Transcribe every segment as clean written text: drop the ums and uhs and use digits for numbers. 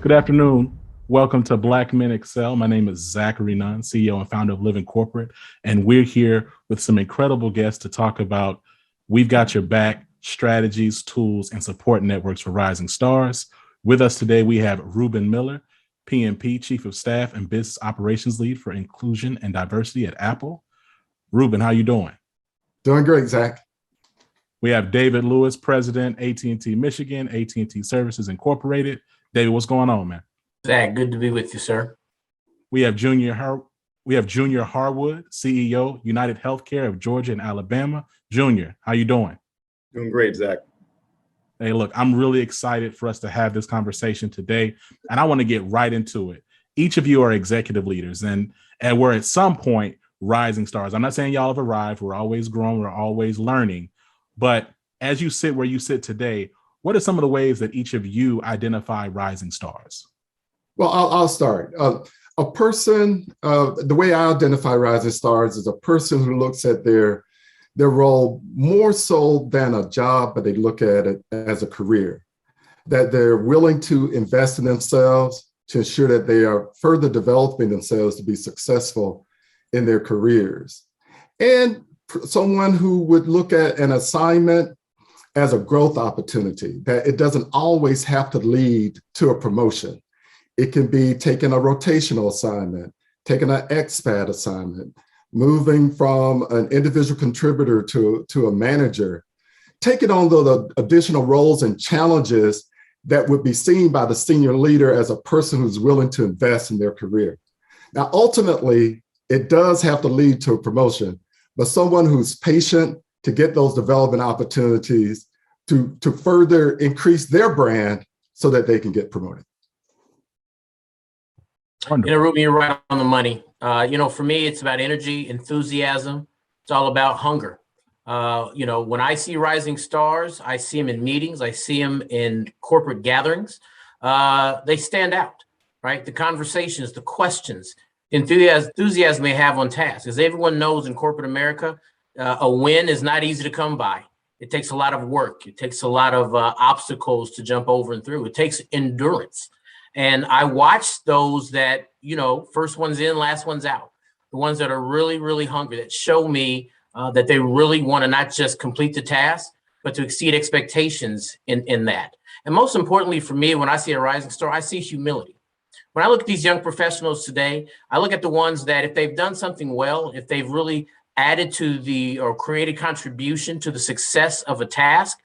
Good afternoon. Welcome to Black Men Excel. My name is Zachary Nunn, CEO and founder of Living Corporate, and we're here with some incredible guests to talk about We've Got Your Back, strategies, tools, and support networks for rising stars. With us today, we have Reuben Miller, PMP, Chief of Staff and Business Operations Lead for Inclusion and Diversity at Apple. Reuben, how you doing? Doing great, Zach. We have David Lewis, President, AT&T Michigan, AT&T Services Incorporated. David, what's going on, man? Zach, good to be with you, sir. We have Junior Harewood, CEO, UnitedHealthcare of Georgia and Alabama. Junior, how you doing? Doing great, Zach. Hey, look, I'm really excited for us to have this conversation today, and I want to get right into it. Each of you are executive leaders, and we're at some point rising stars. I'm not saying y'all have arrived. We're always growing. We're always learning. But as you sit where you sit today, what are some of the ways that each of you identify rising stars? Well, I'll start. A person, the way I identify rising stars is a person who looks at their role more so than a job, but they look at it as a career, that they're willing to invest in themselves to ensure that they are further developing themselves to be successful in their careers. And someone who would look at an assignment as a growth opportunity, that it doesn't always have to lead to a promotion. It can be taking a rotational assignment, taking an expat assignment, moving from an individual contributor to a manager, taking on the additional roles and challenges that would be seen by the senior leader as a person who's willing to invest in their career. Now, ultimately, it does have to lead to a promotion, but someone who's patient to get those development opportunities to further increase their brand so that they can get promoted. Wonderful. Reuben, you're right on the money. For me, it's about energy, enthusiasm. It's all about hunger. When I see rising stars, I see them in meetings. I see them in corporate gatherings. They stand out, right? The conversations, the questions, enthusiasm they have on task. As everyone knows in corporate America, a win is not easy to come by. It takes a lot of work. It takes a lot of obstacles to jump over and through. It takes endurance. And I watch those that, first one's in, last one's out. The ones that are really, really hungry, that show me that they really want to not just complete the task, but to exceed expectations in that. And most importantly for me, when I see a rising star, I see humility. When I look at these young professionals today, I look at the ones that if they've done something well, if they've really added to or created contribution to the success of a task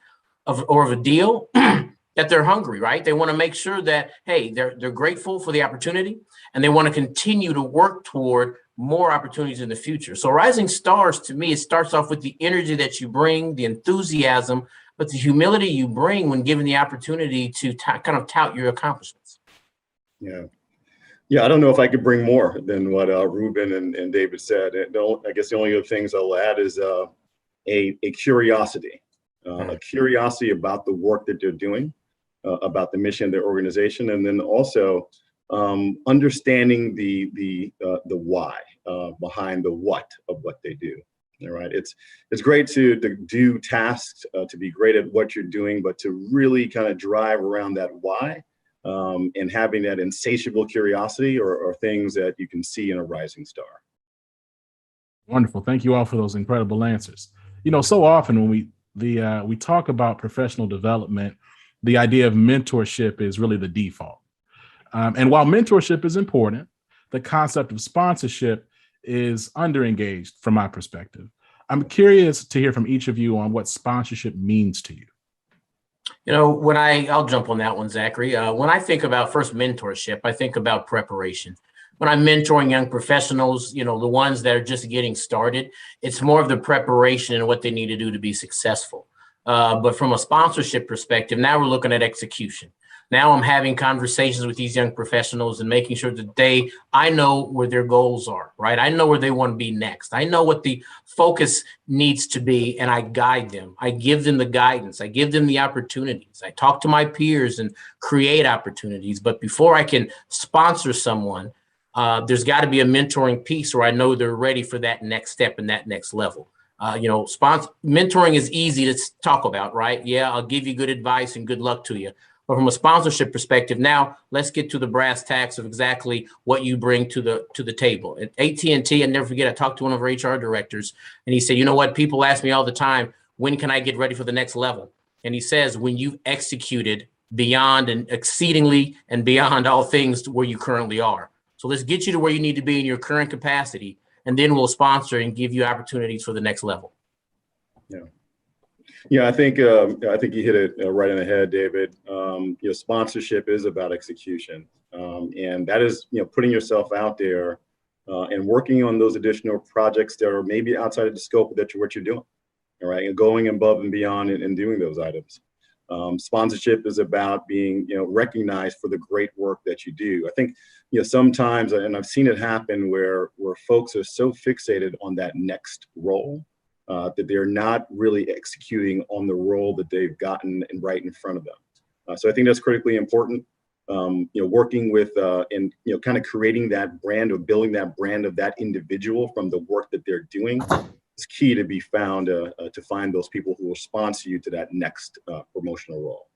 or of a deal, that they're hungry, right? They want to make sure that, hey, they're grateful for the opportunity and they want to continue to work toward more opportunities in the future. So rising stars, to me, it starts off with the energy that you bring, the enthusiasm, but the humility you bring when given the opportunity to kind of tout your accomplishments. Yeah, I don't know if I could bring more than what Reuben and David said. I guess the only other things I'll add is a curiosity, a curiosity about the work that they're doing, about the mission of their organization, and then also understanding the why behind the what of what they do. All right, it's great to do tasks, to be great at what you're doing, but to really kind of drive around that why. And having that insatiable curiosity or things that you can see in a rising star. Wonderful. Thank you all for those incredible answers. So often when we talk about professional development, the idea of mentorship is really the default. And while mentorship is important, the concept of sponsorship is underengaged from my perspective. I'm curious to hear from each of you on what sponsorship means to you. You know, I'll jump on that one, Zachary. When I think about first mentorship, I think about preparation. When I'm mentoring young professionals, you know, the ones that are just getting started, it's more of the preparation and what they need to do to be successful. But from a sponsorship perspective, now we're looking at execution. Now I'm having conversations with these young professionals and making sure that I know where their goals are, right? I know where they want to be next. I know what the focus needs to be, and I guide them. I give them the guidance. I give them the opportunities. I talk to my peers and create opportunities. But before I can sponsor someone, there's got to be a mentoring piece where I know they're ready for that next step and that next level. Mentoring is easy to talk about, right? Yeah, I'll give you good advice and good luck to you. But from a sponsorship perspective, now let's get to the brass tacks of exactly what you bring to the table. At AT&T, I never forget, I talked to one of our HR directors, and he said, you know what? People ask me all the time, when can I get ready for the next level? And he says, when you've executed beyond and exceedingly and beyond all things to where you currently are. So let's get you to where you need to be in your current capacity, and then we'll sponsor and give you opportunities for the next level. Yeah. Yeah, I think you hit it right on the head, David. Sponsorship is about execution, and that is putting yourself out there and working on those additional projects that are maybe outside of the scope of what you're doing. All right, and going above and beyond and doing those items. Sponsorship is about being recognized for the great work that you do. I think sometimes, and I've seen it happen where folks are so fixated on that next role. That they're not really executing on the role that they've gotten and right in front of them. So I think that's critically important. Working with and kind of creating that brand or building that brand of that individual from the work that they're doing is key to be found to find those people who will sponsor you to that next promotional role.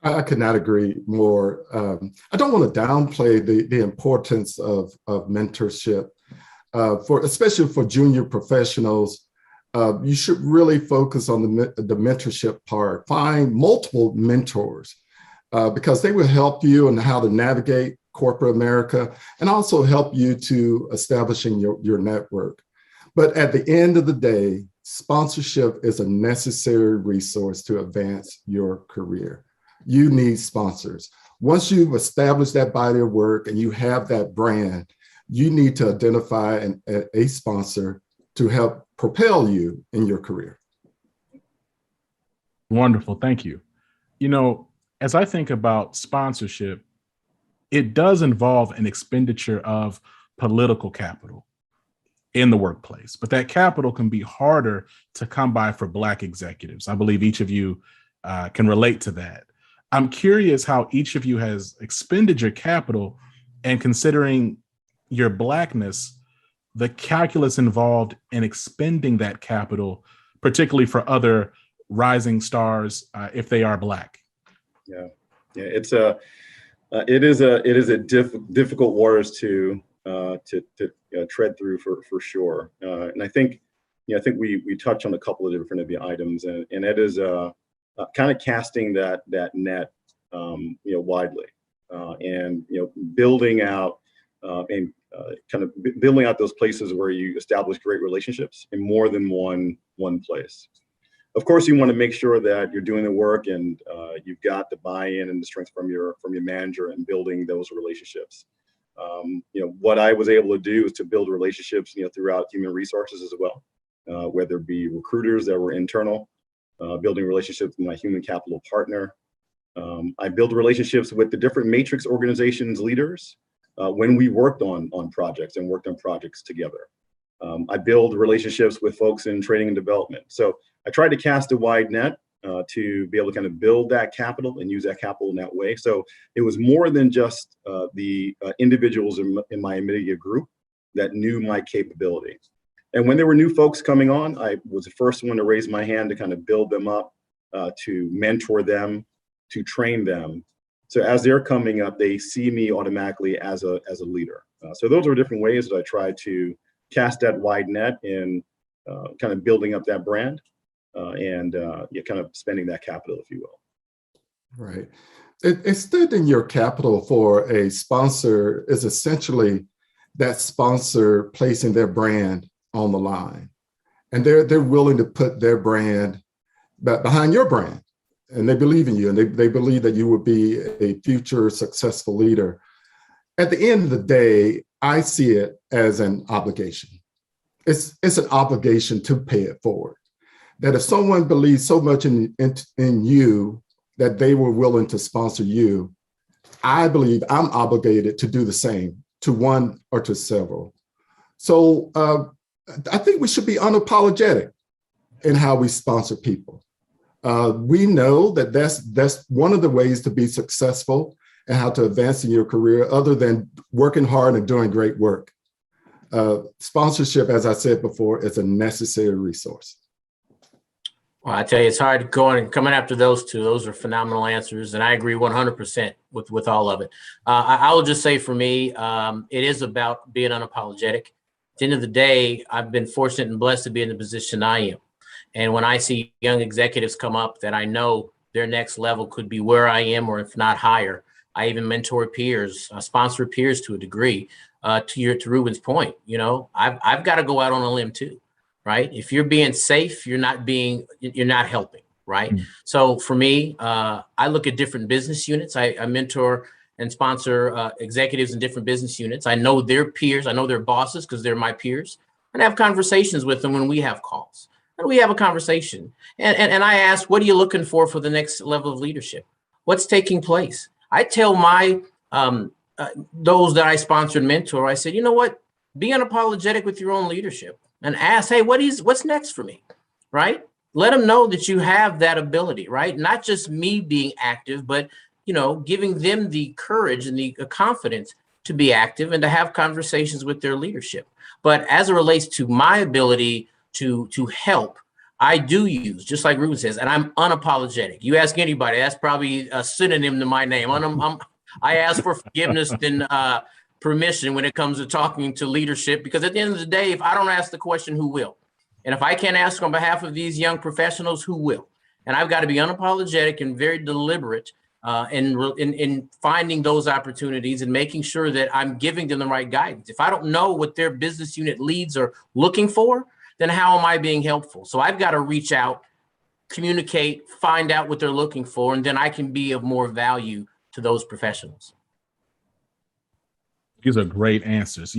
I could not agree more. I don't want to downplay the importance of mentorship. Especially for junior professionals, you should really focus on the mentorship part. Find multiple mentors because they will help you on how to navigate corporate America and also help you to establishing your network. But at the end of the day, sponsorship is a necessary resource to advance your career. You need sponsors. Once you've established that body of work and you have that brand, you need to identify a sponsor to help propel you in your career. Wonderful. Thank you. As I think about sponsorship, it does involve an expenditure of political capital in the workplace, but that capital can be harder to come by for Black executives. I believe each of you can relate to that. I'm curious how each of you has expended your capital, and considering your Blackness, the calculus involved in expending that capital, particularly for other rising stars, if they are Black. Yeah, it is a difficult waters to tread through for sure. And I think we touched on a couple of different items, and it is kind of casting that net widely, and building out and kind of building out those places where you establish great relationships in more than one place. Of course, you want to make sure that you're doing the work and you've got the buy-in and the strength from your manager and building those relationships. What I was able to do is to build relationships throughout human resources as well, whether it be recruiters that were internal, building relationships with my human capital partner. I built relationships with the different matrix organizations leaders when we worked on projects and worked on projects together. I build relationships with folks in training and development. So I tried to cast a wide net to be able to kind of build that capital and use that capital in that way. So it was more than just the individuals in my immediate group that knew my capability. And when there were new folks coming on, I was the first one to raise my hand to kind of build them up, to mentor them, to train them. So as they're coming up, they see me automatically as a leader. So those are different ways that I try to cast that wide net in kind of building up that brand and kind of spending that capital, if you will. Right. Extending your capital for a sponsor is essentially that sponsor placing their brand on the line. And they're willing to put their brand behind your brand. And they believe in you, and they believe that you will be a future successful leader. At the end of the day, I see it as an obligation. It's an obligation to pay it forward. That if someone believes so much in you that they were willing to sponsor you, I believe I'm obligated to do the same to one or to several. So I think we should be unapologetic in how we sponsor people. We know that that's one of the ways to be successful and how to advance in your career, other than working hard and doing great work. Sponsorship, as I said before, is a necessary resource. Well, I tell you, it's hard coming after those two. Those are phenomenal answers, and I agree 100% with all of it. I will just say, for me, it is about being unapologetic. At the end of the day, I've been fortunate and blessed to be in the position I am. And when I see young executives come up that I know their next level could be where I am, or if not higher, I even mentor peers, sponsor peers to a degree. To Reuben's point, I've got to go out on a limb too. Right? If you're being safe, you're not helping, right? Mm-hmm. So for me, I look at different business units. I mentor and sponsor executives in different business units. I know their peers, I know their bosses because they're my peers, and I have conversations with them when we have calls. And we have a conversation. And I ask, what are you looking for the next level of leadership? What's taking place? I tell my those that I sponsor and mentor, I said, you know what? Be unapologetic with your own leadership. And ask, hey, what's next for me, right? Let them know that you have that ability, right? Not just me being active, but, giving them the courage and the confidence to be active and to have conversations with their leadership. But as it relates to my ability to help, I do use, just like Reuben says, and I'm unapologetic. You ask anybody, that's probably a synonym to my name. I ask for forgiveness and permission when it comes to talking to leadership, because at the end of the day, if I don't ask the question, who will? And if I can't ask on behalf of these young professionals, who will? And I've got to be unapologetic and very deliberate in finding those opportunities and making sure that I'm giving them the right guidance. If I don't know what their business unit leads are looking for, then how am I being helpful? So I've got to reach out, communicate, find out what they're looking for, and then I can be of more value to those professionals. These are great answers.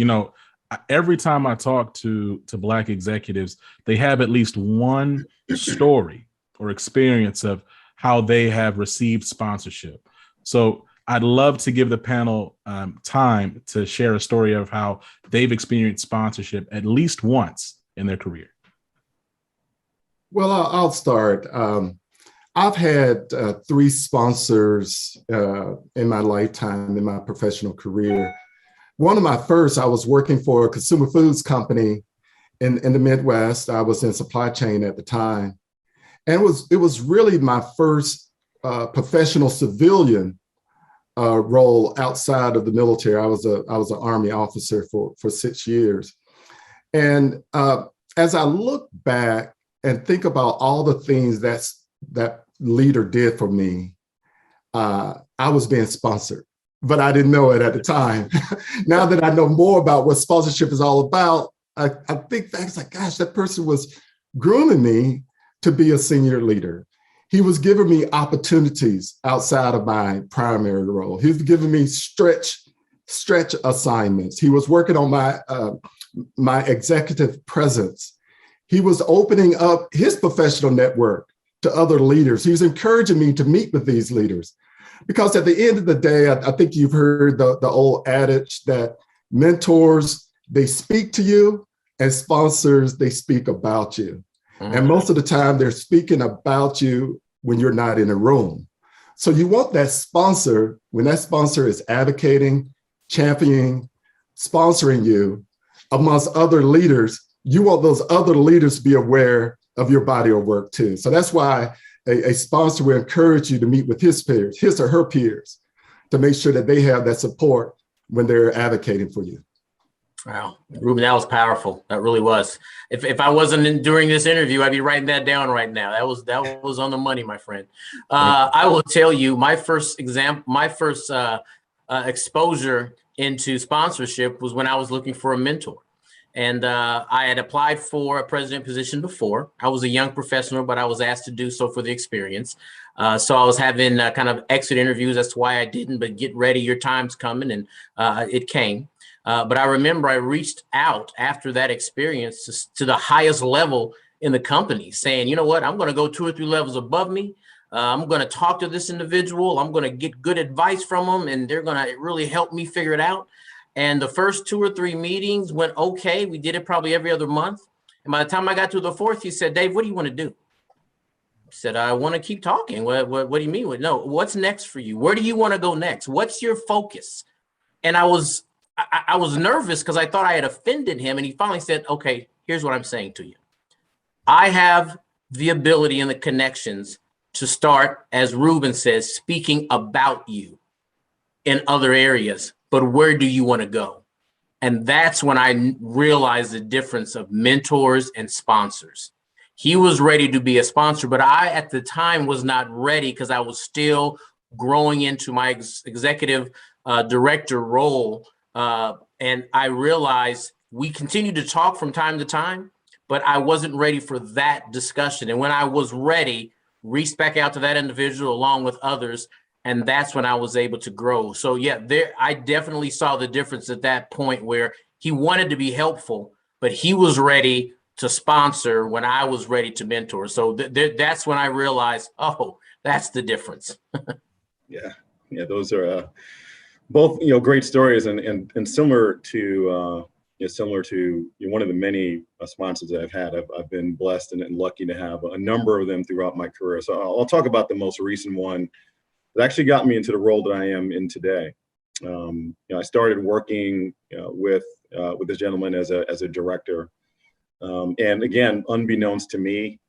Every time I talk to Black executives, they have at least one story or experience of how they have received sponsorship. So I'd love to give the panel time to share a story of how they've experienced sponsorship at least once in their career. Well, I'll start. I've had 3 sponsors in my lifetime, in my professional career. One of my first, I was working for a consumer foods company in the Midwest. I was in supply chain at the time. And it was really my first professional civilian role outside of the military. I was an Army officer for 6 years. And as I look back and think about all the things that leader did for me, I was being sponsored. But I didn't know it at the time. Now that I know more about what sponsorship is all about, I think back, it's like, gosh, that person was grooming me to be a senior leader. He was giving me opportunities outside of my primary role. He was giving me stretch assignments. He was working on my executive presence. He was opening up his professional network to other leaders. He was encouraging me to meet with these leaders. Because at the end of the day, I think you've heard the old adage that mentors, they speak to you, and sponsors, they speak about you. Mm-hmm. And most of the time, they're speaking about you when you're not in a room. So you want that sponsor, when that sponsor is advocating, championing, sponsoring you amongst other leaders, you want those other leaders to be aware of your body of work too. So that's why a sponsor will encourage you to meet with his or her peers, to make sure that they have that support when they're advocating for you. Wow, Reuben, that was powerful. That really was. If I wasn't during this interview, I'd be writing that down right now. That was on the money, my friend. I will tell you, my first exposure into sponsorship was when I was looking for a mentor. And I had applied for a president position before. I was a young professional, but I was asked to do so for the experience. So I was having kind of exit interviews as to why I didn't, but get ready, your time's coming, and it came. But I remember I reached out after that experience to the highest level in the company saying, you know what, I'm going to go 2 or 3 levels above me. I'm going to talk to this individual. I'm going to get good advice from them, and they're going to really help me figure it out. And the first 2 or 3 meetings went okay. We did it probably every other month. And by the time I got to the 4th, he said, Dave, what do you want to do? I said, I want to keep talking. What do you mean? No, what's next for you? Where do you want to go next? What's your focus? And I was nervous because I thought I had offended him. And he finally said, okay, here's what I'm saying to you. I have the ability and the connections to start, as Reuben says, speaking about you in other areas. But where do you want to go? And that's when I realized the difference of mentors and sponsors. He was ready to be a sponsor, but I, at the time, was not ready because I was still growing into my executive director role. And I realized we continued to talk from time to time, but I wasn't ready for that discussion. And when I was ready, reached back out to that individual along with others. And that's when I was able to grow. So yeah, I definitely saw the difference at that point where he wanted to be helpful, but he was ready to sponsor when I was ready to mentor. So that's when I realized, oh, that's the difference. Yeah, those are both great stories, and similar to one of the many sponsors that I've had. I've been blessed and lucky to have a number of them throughout my career. So I'll talk about the most recent one that actually got me into the role that I am in today. I started working with this gentleman as a director, and again, unbeknownst to me,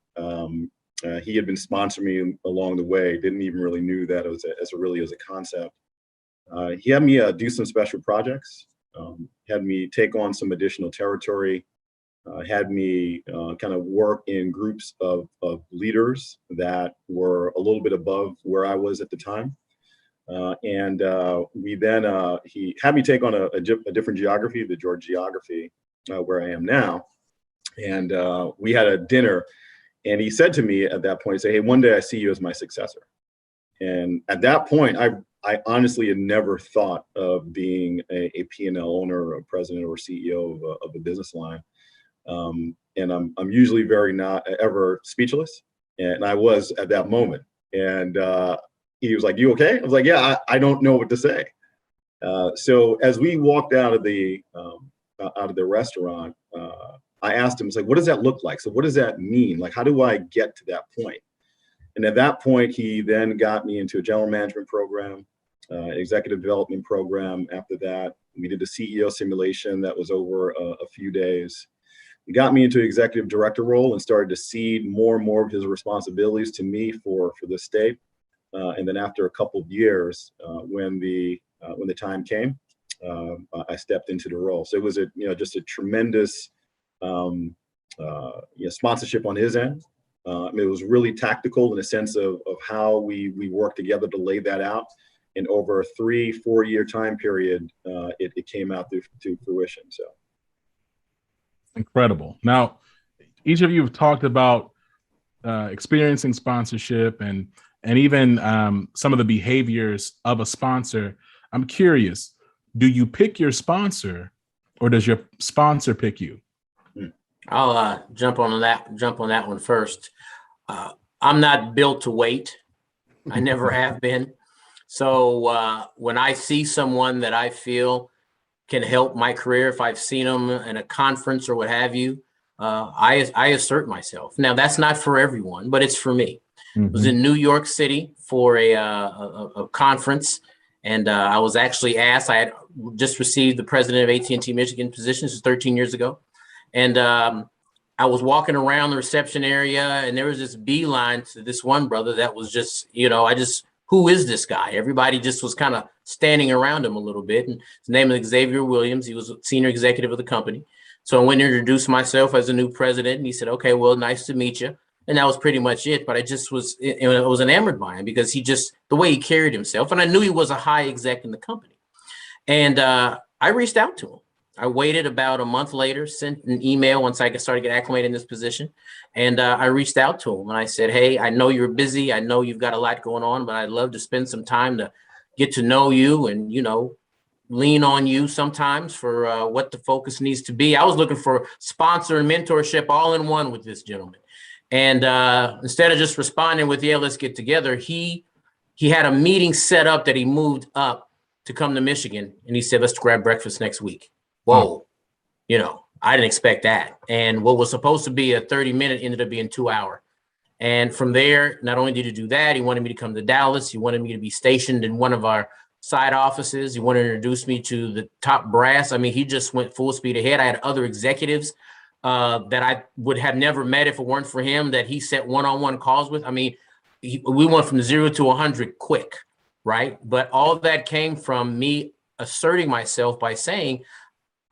he had been sponsoring me along the way. Didn't even really knew that as a concept. He had me do some special projects. Had me take on some additional territory. Had me kind of work in groups of leaders that were a little bit above where I was at the time. And he had me take on a different geography, the Georgia geography, where I am now. And we had a dinner, and he said to me at that point, "Hey, one day I see you as my successor." And at that point, I honestly had never thought of being a P&L owner or president or CEO of a business line. And I'm usually very not ever speechless. And I was at that moment. And he was like, "You okay?" I was like, "Yeah, I don't know what to say." So as we walked out of the restaurant, I asked him, "What does that look like? So what does that mean? Like, how do I get to that point?" And at that point, he then got me into a general management program, executive development program. After that, we did a CEO simulation that was over a few days. He got me into executive director role and started to cede more and more of his responsibilities to me for the state. And then after a couple of years, when the time came, I stepped into the role. So it was just a tremendous sponsorship on his end. It was really tactical in the sense of how we worked together to lay that out. And over a 3-4 year time period, it came out to fruition. So incredible. Now, each of you have talked about experiencing sponsorship and even some of the behaviors of a sponsor. I'm curious, do you pick your sponsor or does your sponsor pick you? I'll jump on that one first. I'm not built to wait. I never have been. So when I see someone that I feel can help my career, if I've seen them in a conference or what have you, I assert myself. Now, that's not for everyone, but it's for me. Mm-hmm. I was in New York City for a conference, and I was actually asked. I had just received the president of AT&T Michigan position. This was 13 years ago. And I was walking around the reception area, and there was this beeline to this one brother that was just, I just who is this guy? Everybody just was kind of standing around him a little bit. And his name is Xavier Williams. He was a senior executive of the company. So I went and introduced myself as a new president. And he said, okay, well, nice to meet you. And that was pretty much it. But I just was, I was enamored by him because the way he carried himself. And I knew he was a high exec in the company. And I reached out to him. I waited about a month later, sent an email once I started getting acclimated in this position. And I reached out to him and I said, hey, I know you're busy. I know you've got a lot going on, but I'd love to spend some time to get to know you and, lean on you sometimes for what the focus needs to be. I was looking for sponsor and mentorship all in one with this gentleman. And instead of just responding with, yeah, let's get together, he had a meeting set up that he moved up to come to Michigan. And he said, let's grab breakfast next week. Whoa, I didn't expect that. And what was supposed to be a 30-minute ended up being 2 hours. And from there, not only did he do that, he wanted me to come to Dallas. He wanted me to be stationed in one of our side offices. He wanted to introduce me to the top brass. I mean, he just went full speed ahead. I had other executives that I would have never met if it weren't for him that he set one-on-one calls with. I mean, we went from 0 to 100 quick, right? But all of that came from me asserting myself by saying,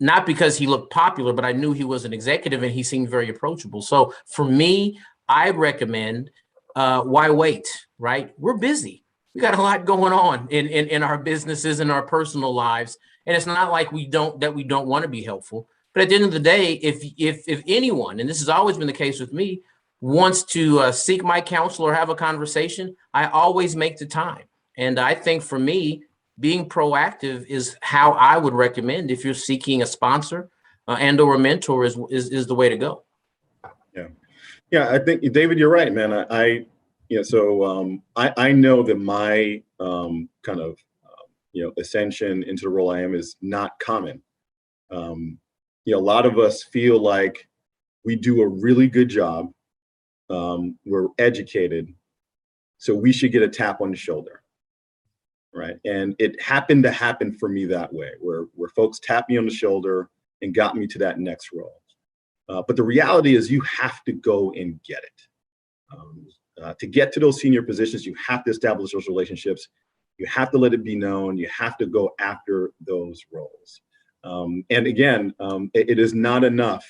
not because he looked popular, but I knew he was an executive and he seemed very approachable. So for me, I recommend why wait, right? We're busy. We got a lot going on in our businesses and our personal lives. And it's not like we don't want to be helpful. But at the end of the day, if anyone, and this has always been the case with me, wants to seek my counsel or have a conversation, I always make the time. And I think for me, being proactive is how I would recommend if you're seeking a sponsor and or a mentor is the way to go. Yeah, I think, David, you're right, man. I know that my kind of ascension into the role I am is not common. A lot of us feel like we do a really good job. We're educated, so we should get a tap on the shoulder. Right. And it happened to happen for me that way, where folks tapped me on the shoulder and got me to that next role. But the reality is you have to go and get it. To get to those senior positions, you have to establish those relationships. You have to let it be known. You have to go after those roles. And again, it is not enough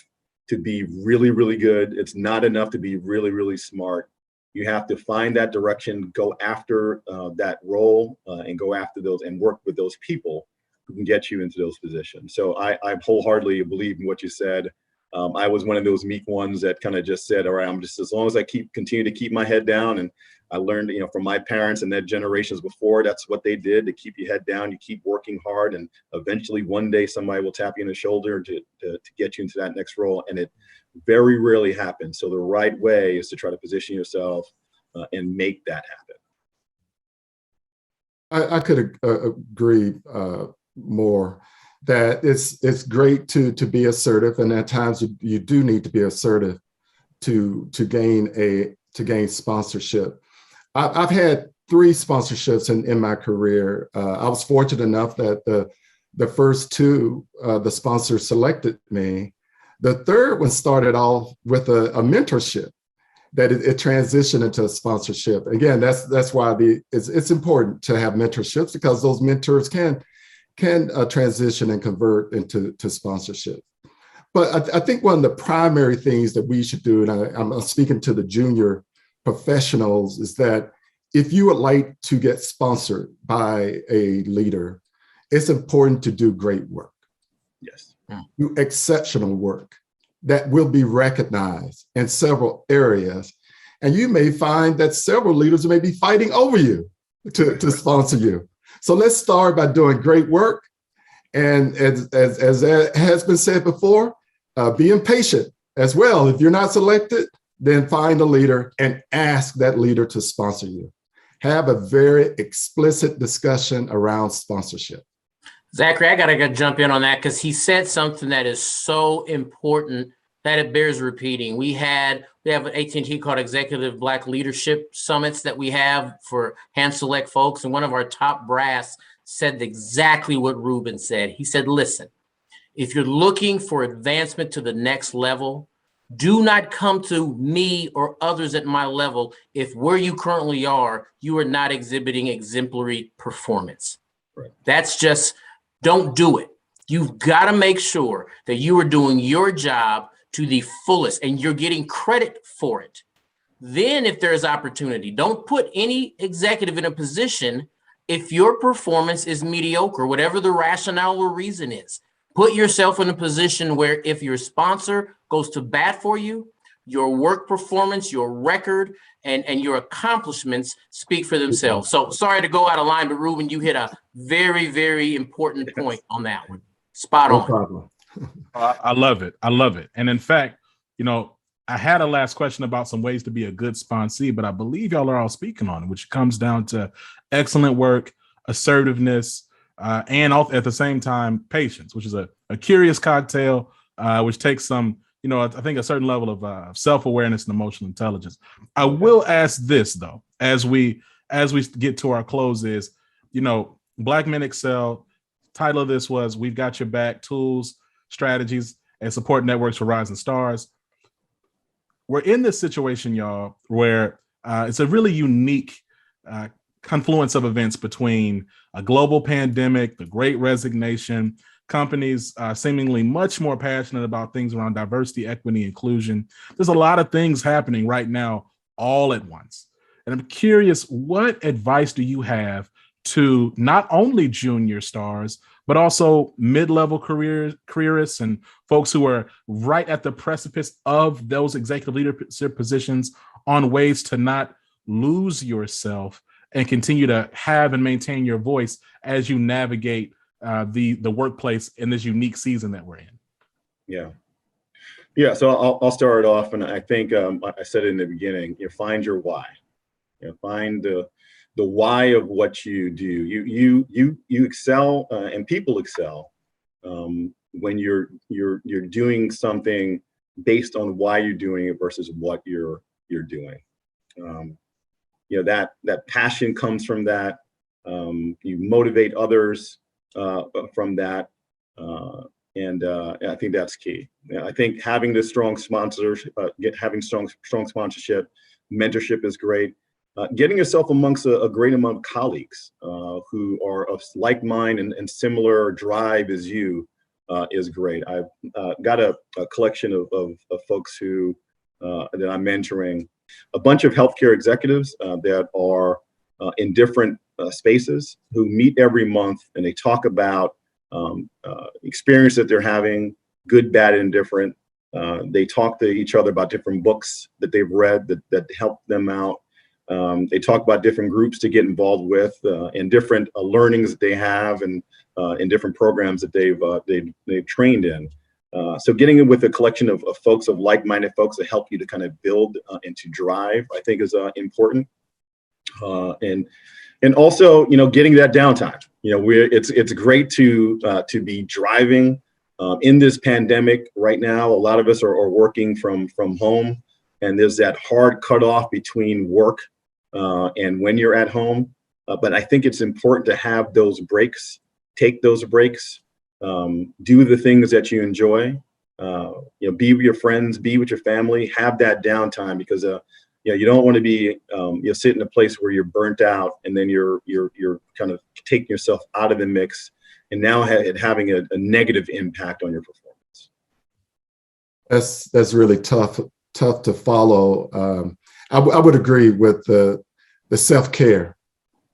to be really, really good. It's not enough to be really, really smart. You have to find that direction, go after that role and go after those and work with those people who can get you into those positions. So I wholeheartedly believe in what you said. I was one of those meek ones that kind of just said, all right, I'm just, as long as I continue to keep my head down. And I learned, from my parents and their generations before, that's what they did, to keep your head down. You keep working hard, and eventually one day somebody will tap you on the shoulder to get you into that next role. And it very rarely happens. So the right way is to try to position yourself and make that happen. I could agree more that it's great to be assertive, and at times you do need to be assertive to gain sponsorship. I've had 3 sponsorships in my career. I was fortunate enough that the first 2, the sponsor selected me. The third one started off with a mentorship that it transitioned into a sponsorship. Again, that's why it's important to have mentorships, because those mentors can transition and convert into sponsorship. But I think one of the primary things that we should do, and I'm speaking to the junior professionals, is that if you would like to get sponsored by a leader, it's important to do great work. Yes. Do exceptional work that will be recognized in several areas. And you may find that several leaders may be fighting over you to sponsor you. So let's start by doing great work. And as has been said before, being patient as well. If you're not selected, then find a leader and ask that leader to sponsor you. Have a very explicit discussion around sponsorship. Zachary, I gotta jump in on that because he said something that is so important that it bears repeating. We have an AT&T called Executive Black Leadership Summits that we have for hand select folks. And one of our top brass said exactly what Reuben said. He said, listen, if you're looking for advancement to the next level, Do not come to me or others at my level if where you currently are, you are not exhibiting exemplary performance. Right. That's just, don't do it. You've got to make sure that you are doing your job to the fullest and you're getting credit for it. Then if there's opportunity, don't put any executive in a position if your performance is mediocre, whatever the rationale or reason is. Put yourself in a position where if your sponsor goes to bat for you, your work performance, your record, and your accomplishments speak for themselves. So sorry to go out of line, but Reuben, you hit a very, very important point on that one. Spot on. No problem. I love it. I love it. And in fact, I had a last question about some ways to be a good sponsee, but I believe y'all are all speaking on it, which comes down to excellent work, assertiveness, and at the same time, patience, which is a curious cocktail, which takes some, I think a certain level of self-awareness and emotional intelligence. I will ask this though, as we get to our close is, Black Men Excel, title of this was We've Got Your Back, Tools, Strategies, and Support Networks for Rising Stars. We're in this situation, y'all, where it's a really unique confluence of events between a global pandemic, the Great Resignation, companies seemingly much more passionate about things around diversity, equity, inclusion. There's a lot of things happening right now all at once. And I'm curious, what advice do you have to not only junior stars, but also mid-level careerists and folks who are right at the precipice of those executive leadership positions on ways to not lose yourself and continue to have and maintain your voice as you navigate the workplace in this unique season that we're in? Yeah. So I'll start off, and I think I said it in the beginning. Find your why. Find the why of what you do. You excel, and people excel when you're doing something based on why you're doing it versus what you're doing. That passion comes from that. You motivate others from that, and I think that's key. I think having this strong sponsors, having strong sponsorship, mentorship is great. Getting yourself amongst a great amount of colleagues who are of like mind and similar drive as you is great. I've got a collection of folks who that I'm mentoring, a bunch of healthcare executives that are in different spaces who meet every month, and they talk about experience that they're having, good, bad, and indifferent. They talk to each other about different books that they've read that help them out. They talk about different groups to get involved with and different learnings that they have and in different programs that they've trained in. So getting in with a collection of folks, of like-minded folks that help you to kind of build and to drive, I think is important. And also, getting that downtime. It's great to be driving in this pandemic right now. A lot of us are working from home, and there's that hard cutoff between work and when you're at home. But I think it's important to have those breaks, take those breaks, do the things that you enjoy, be with your friends, be with your family, have that downtime, because you don't want to be sit in a place where you're burnt out and then you're kind of taking yourself out of the mix and now having a negative impact on your performance. That's really tough to follow. I would agree with the self-care.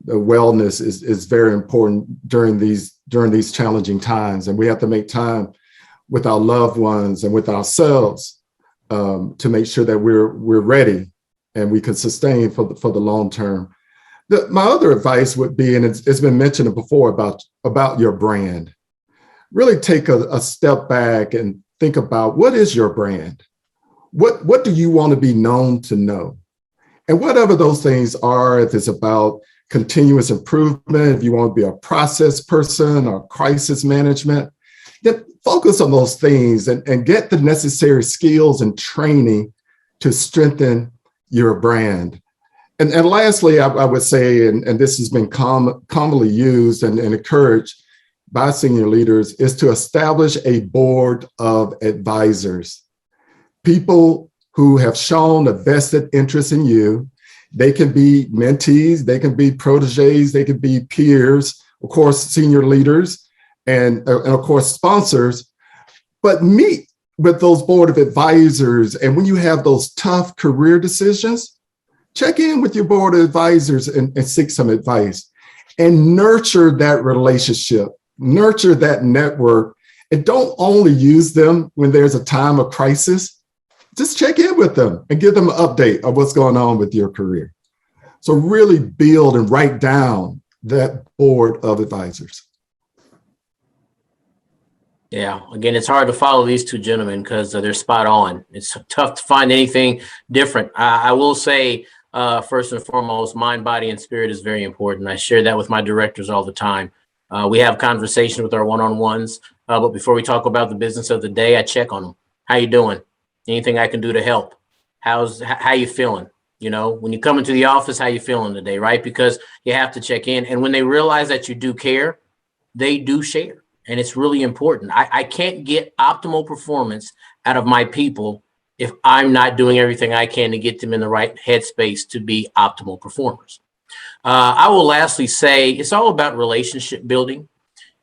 The wellness is very important during these challenging times, and we have to make time with our loved ones and with ourselves to make sure that we're ready and we can sustain for the long term. My other advice would be, and it's been mentioned before, about your brand. Really take a step back and think about, what is your brand? What do you want to be known to know? And whatever those things are, if it's about continuous improvement, if you want to be a process person or crisis management, then focus on those things and get the necessary skills and training to strengthen your brand. And lastly, I would say, and this has been commonly used and encouraged by senior leaders, is to establish a board of advisors. people who have shown a vested interest in you. They can be mentees, they can be proteges, they can be peers, of course, senior leaders, and of course, sponsors. But meet with those board of advisors. And when you have those tough career decisions, check in with your board of advisors and seek some advice and nurture that relationship, nurture that network. And don't only use them when there's a time of crisis. Just check in with them and give them an update of what's going on with your career. So really build and write down that board of advisors. Yeah, again, it's hard to follow these two gentlemen because they're spot on. It's tough to find anything different. I will say, first and foremost, mind, body, and spirit is very important. I share that with my directors all the time. We have conversations with our one-on-ones, but before we talk about the business of the day, I check on them. How you doing? Anything I can do to help? How you feeling? You know, when you come into the office, how you feeling today, right? Because you have to check in. And when they realize that you do care, they do share. And it's really important. I can't get optimal performance out of my people if I'm not doing everything I can to get them in the right headspace to be optimal performers. I will lastly say it's all about relationship building.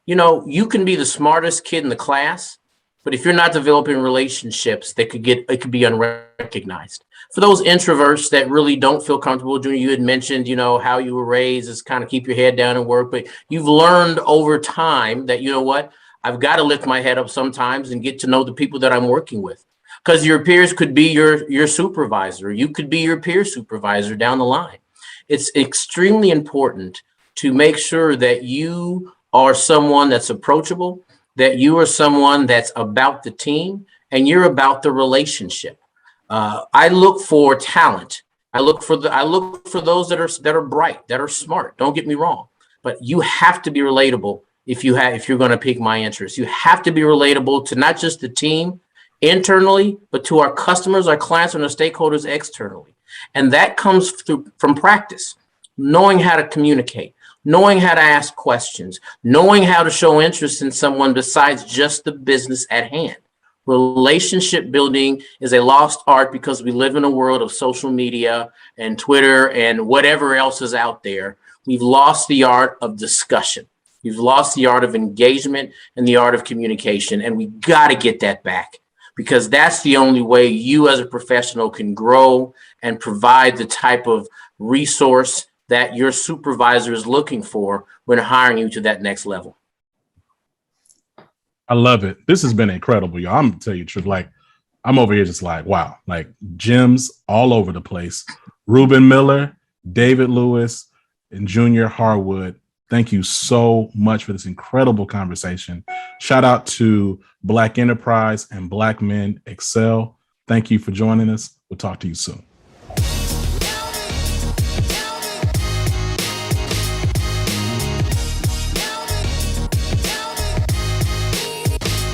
You know, you can be the smartest kid in the class, but if you're not developing relationships, it could be unrecognized. For those introverts that really don't feel comfortable, Junior, you had mentioned, you know, how you were raised is kind of keep your head down and work, but you've learned over time that, you know what, I've got to lift my head up sometimes and get to know the people that I'm working with. Because your peers could be your supervisor. You could be your peer supervisor down the line. It's extremely important to make sure that you are someone that's approachable, that you are someone that's about the team, and you're about the relationship. I look for talent. I look for those that are bright, that are smart. Don't get me wrong, but you have to be relatable if you're going to pique my interest. You have to be relatable to not just the team internally, but to our customers, our clients, and our stakeholders externally. And that comes from practice, knowing how to communicate, knowing how to ask questions, knowing how to show interest in someone besides just the business at hand. Relationship building is a lost art because we live in a world of social media and Twitter and whatever else is out there. We've lost the art of discussion. We've lost the art of engagement and the art of communication. And we got to get that back because that's the only way you as a professional can grow and provide the type of resource that your supervisor is looking for when hiring you to that next level. I love it. This has been incredible, y'all. I'm gonna tell you the truth. Like, I'm over here just like, wow, like gems all over the place. Reuben Miller, David Lewis, and Junior Harewood, thank you so much for this incredible conversation. Shout out to Black Enterprise and Black Men Excel. Thank you for joining us. We'll talk to you soon.